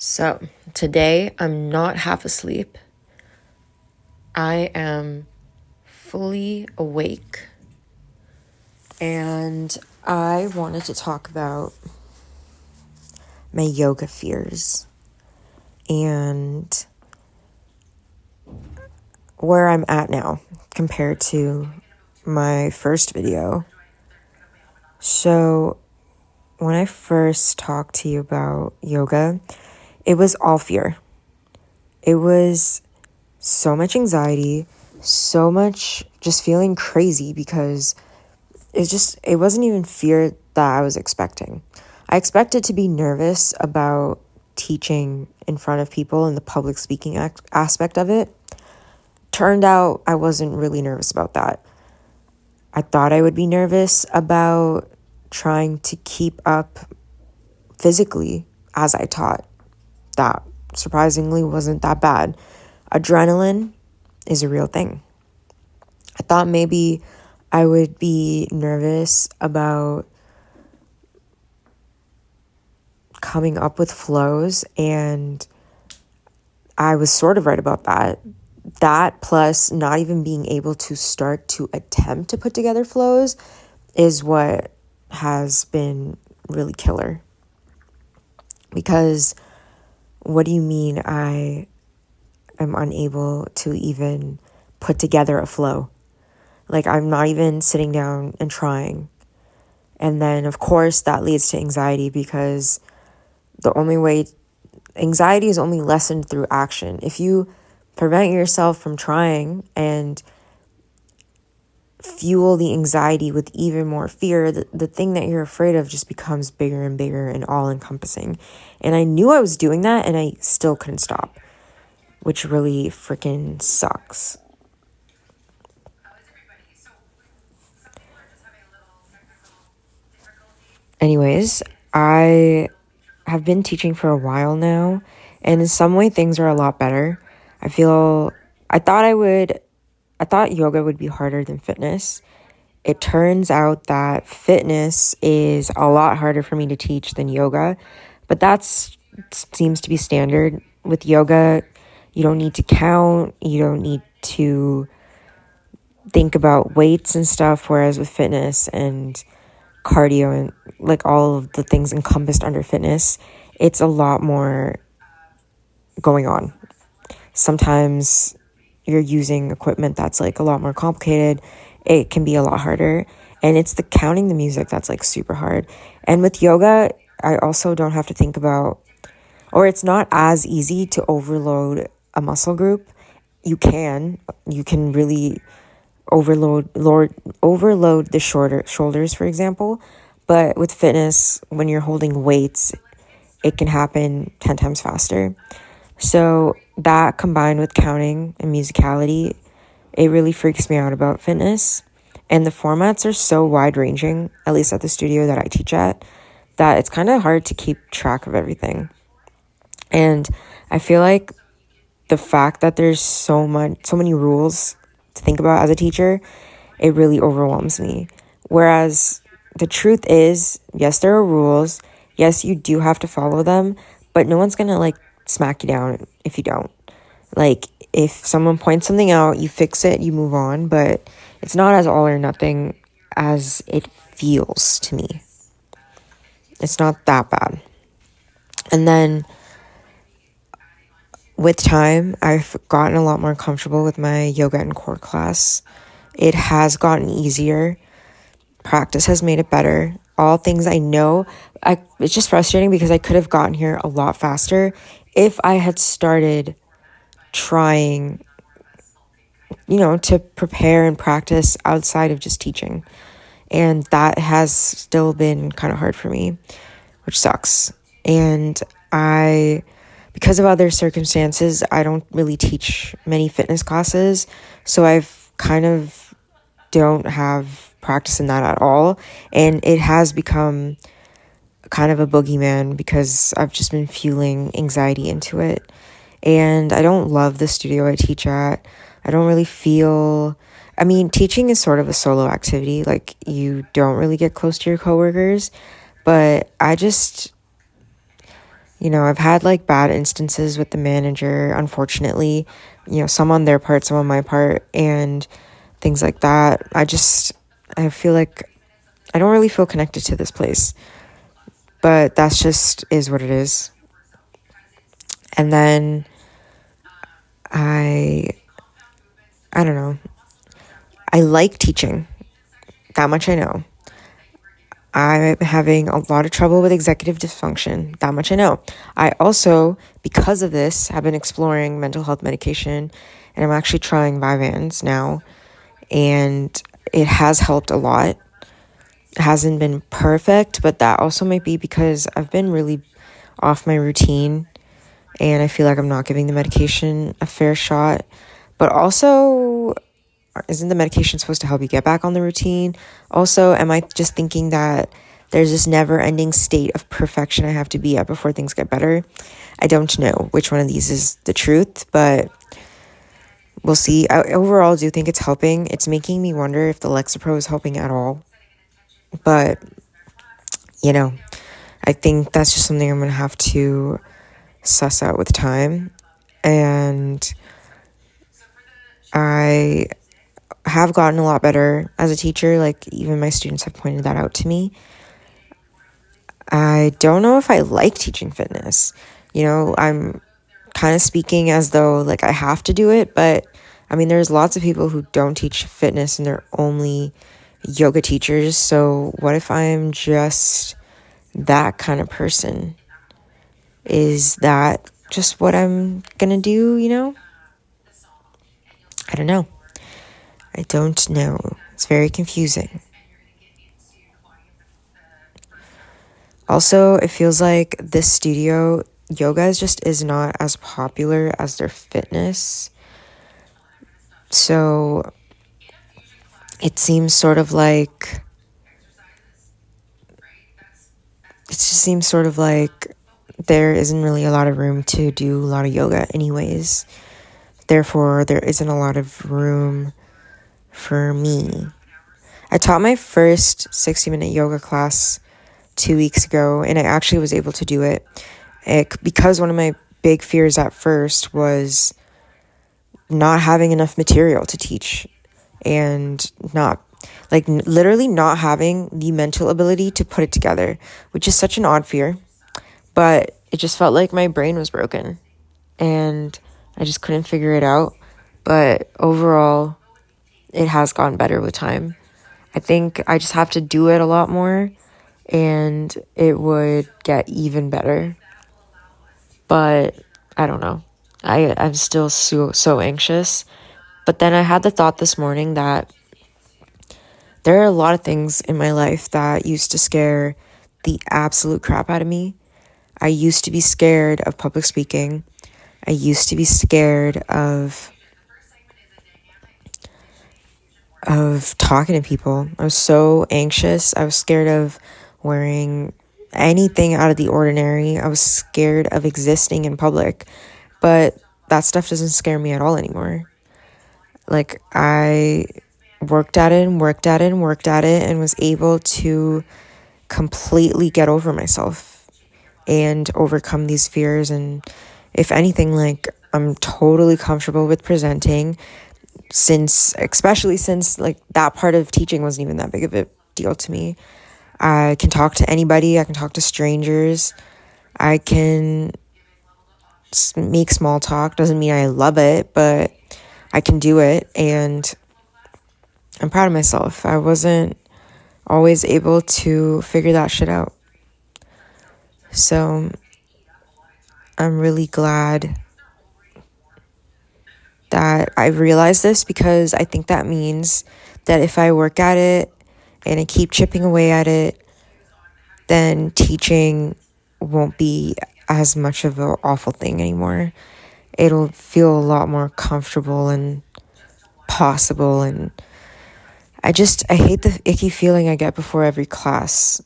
So, today I'm not half asleep. I am fully awake. And I wanted to talk about my yoga fears and where I'm at now compared to my first video. So, when I first talked to you about yoga, it was all fear. It was so much anxiety, so much just feeling crazy because it wasn't even fear that I was expecting. I expected to be nervous about teaching in front of people and the public speaking aspect of it. Turned out I wasn't really nervous about that. I thought I would be nervous about trying to keep up physically as I taught. That surprisingly wasn't that bad. Adrenaline is a real thing. I thought maybe I would be nervous about coming up with flows, and I was sort of right about that. That plus not even being able to start to attempt to put together flows is what has been really killer. Because what do you mean I am unable to even put together a flow? Like, I'm not even sitting down and trying. And then, of course, that leads to anxiety because anxiety is only lessened through action. If you prevent yourself from trying and fuel the anxiety with even more fear, the thing that you're afraid of just becomes bigger and bigger and all-encompassing. And I knew I was doing that, and I still couldn't stop, which really freaking sucks. Anyways, I have been teaching for a while now, and in some way things are a lot better. I thought yoga would be harder than fitness. It turns out that fitness is a lot harder for me to teach than yoga, but that seems to be standard. With yoga, you don't need to count, you don't need to think about weights and stuff, whereas with fitness and cardio and like all of the things encompassed under fitness, it's a lot more going on. Sometimes you're using equipment that's like a lot more complicated. It can be a lot harder, and it's the counting the music that's like super hard. And with yoga, I also don't have to think about, or it's not as easy to overload a muscle group. You can really overload the shoulders, for example. But with fitness, when you're holding weights, it can happen 10 times faster. So that combined with counting and musicality, it really freaks me out about fitness. And the formats are so wide-ranging, at least at the studio that I teach at, that it's kind of hard to keep track of everything. And I feel like the fact that there's so many rules to think about as a teacher, it really overwhelms me. Whereas the truth is, yes, there are rules. Yes, you do have to follow them, but no one's gonna like smack you down if you don't. Like, if someone points something out, you fix it, you move on, but it's not as all or nothing as it feels to me. It's not that bad. And then with time, I've gotten a lot more comfortable with my yoga and core class. It has gotten easier. Practice has made it better. All things I know. It's just frustrating because I could have gotten here a lot faster if I had started trying, to prepare and practice outside of just teaching. And that has still been kind of hard for me, which sucks. And because of other circumstances, I don't really teach many fitness classes. So I've kind of don't have practice in that at all. And it has become kind of a boogeyman because I've just been fueling anxiety into it. And I don't love the studio I teach at. I don't really feel... teaching is sort of a solo activity. Like, you don't really get close to your coworkers. But I just... I've had like bad instances with the manager, unfortunately, some on their part, some on my part, and things like that. I feel like I don't really feel connected to this place, but that's just is what it is. And then I don't know. I like teaching. That much I know. I'm having a lot of trouble with executive dysfunction. That much I know. I also, because of this, have been exploring mental health medication, and I'm actually trying Vyvanse now, and it has helped a lot. It hasn't been perfect, but that also might be because I've been really off my routine, and I feel like I'm not giving the medication a fair shot. But also, isn't the medication supposed to help you get back on the routine? Also, am I just thinking that there's this never-ending state of perfection I have to be at before things get better? I don't know which one of these is the truth, but we'll see. I overall do think it's helping. It's making me wonder if the Lexapro is helping at all. But, I think that's just something I'm going to have to suss out with time. And I have gotten a lot better as a teacher. Like, even my students have pointed that out to me. I don't know if I like teaching fitness. I'm kind of speaking as though like I have to do it, but I mean, there's lots of people who don't teach fitness and they're only yoga teachers. So what if I'm just that kind of person? Is that just what I'm gonna do, I don't know. I don't know. It's very confusing. Also, it feels like this studio, yoga is not as popular as their fitness. So it seems sort of like, it just seems sort of like there isn't really a lot of room to do a lot of yoga anyways. Therefore, there isn't a lot of room for me. I taught my first 60-minute yoga class 2 weeks ago, and I actually was able to do it. Because one of my big fears at first was not having enough material to teach and literally not having the mental ability to put it together, which is such an odd fear. But it just felt like my brain was broken and I just couldn't figure it out. But overall, it has gotten better with time. I think I just have to do it a lot more and it would get even better. But I don't know. I'm still so anxious. But then I had the thought this morning that there are a lot of things in my life that used to scare the absolute crap out of me. I used to be scared of public speaking. I used to be scared of talking to people. I was so anxious. I was scared of wearing anything out of the ordinary. I was scared of existing in public. But that stuff doesn't scare me at all anymore. Like, I worked at it and worked at it and worked at it and was able to completely get over myself and overcome these fears. And if anything, like, I'm totally comfortable with presenting, especially since like that part of teaching wasn't even that big of a deal to me. I can talk to anybody. I can talk to strangers. I can make small talk. Doesn't mean I love it, but I can do it, and I'm proud of myself. I wasn't always able to figure that shit out. So I'm really glad that I realized this, because I think that means that if I work at it and I keep chipping away at it, then teaching won't be as much of an awful thing anymore. It'll feel a lot more comfortable and possible, and I hate the icky feeling I get before every class.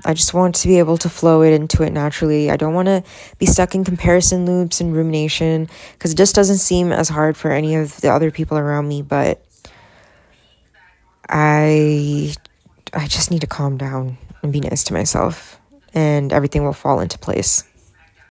I just want to be able to flow into it naturally. I don't want to be stuck in comparison loops and rumination, because it just doesn't seem as hard for any of the other people around me, but I just need to calm down and be nice to myself, and everything will fall into place.